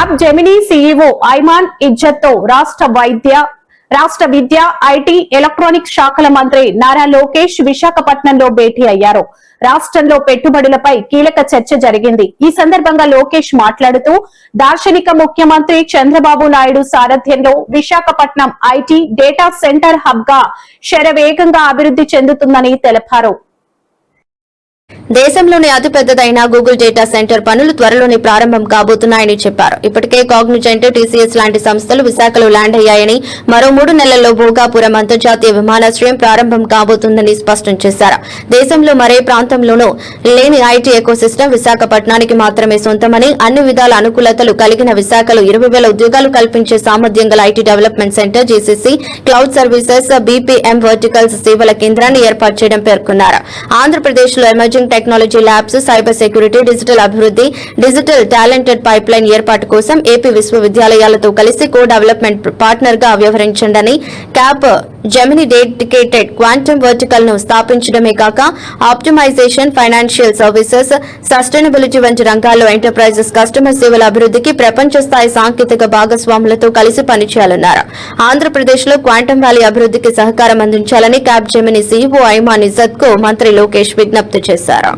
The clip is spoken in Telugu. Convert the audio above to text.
క్యాబ్ జెమినీ సీఈఓ ఐమాన్ ఇజ్జత్ తో రాష్ట్ర విద్య ఐటీ ఎలక్ట్రానిక్స్ శాఖల మంత్రి నారా లోకేష్ విశాఖపట్నంలో భేటీ అయ్యారు. రాష్ట్రంలో పెట్టుబడులపై కీలక చర్చ జరిగింది. ఈ సందర్భంగా లోకేష్ మాట్లాడుతూ దార్శనిక ముఖ్యమంత్రి చంద్రబాబు నాయుడు సారథ్యంలో Visakhapatnam IT data centre hub గా శరవేగంగా అభివృద్ధి చెందుతుందని తెలిపారు. దేశంలోని అతిపెద్దదైన గూగుల్ డేటా సెంటర్ పనులు త్వరలోనే ప్రారంభం కాబోతున్నాయని చెప్పారు. ఇప్పటికే కాగ్నిజెంట్, టీసీఎస్ లాంటి సంస్థలు విశాఖలో ల్యాండ్ అయ్యాయని, మరో 3 నెలల్లో భోగాపురం అంతర్జాతీయ విమానాశ్రయం ప్రారంభం కాబోతుందని స్పష్టం చేశారు. దేశంలో మరే ప్రాంతంలోనూ లేని ఐటీ ఎకోసిస్టమ్ విశాఖపట్నానికి మాత్రమే సొంతమని, అన్ని విధాల అనుకూలతలు కలిగిన విశాఖలో 20,000 ఉద్యోగాలు కల్పించే సామర్థ్యం గల IT development centre, GCC, cloud services, BPM verticals సేవల కేంద్రాన్ని ఏర్పాటు చేయడం పేర్కొన్నారు. ఆంధ్రప్రదేశ్లో emerging technology labs, cyber security, digital అభివృద్ధి, డిజిటల్ టాలెంటెడ్ పైప్ లైన్ ఏర్పాటు కోసం ఏపీ విశ్వవిద్యాలయాలతో కలిసి కో డెవలప్మెంట్ పార్ట్నర్ గా వ్యవహరించండి. Capgemini dedicated quantum vertical ను స్థాపించడమే కాక ఆప్టిమైజేషన్, ఫైనాన్షియల్ సర్వీసెస్, సస్టైనబిలిటీ వంటి రంగాల్లో ఎంటర్ప్రైజెస్ కస్టమర్ సేవల అభివృద్ధికి ప్రపంచ స్థాయి సాంకేతిక భాగస్వాములతో కలిసి పనిచేయాలన్నారు. ఆంధ్రప్రదేశ్ లో క్వాంటమ్ వ్యాలీ అభివృద్ధికి సహకారం అందించాలని క్యాబ్ జెమినీ సీఈఓ ఐమాన్ ఇజ్జత్ కు మంత్రి లోకేష్ విజ్ఞప్తి చేశారు.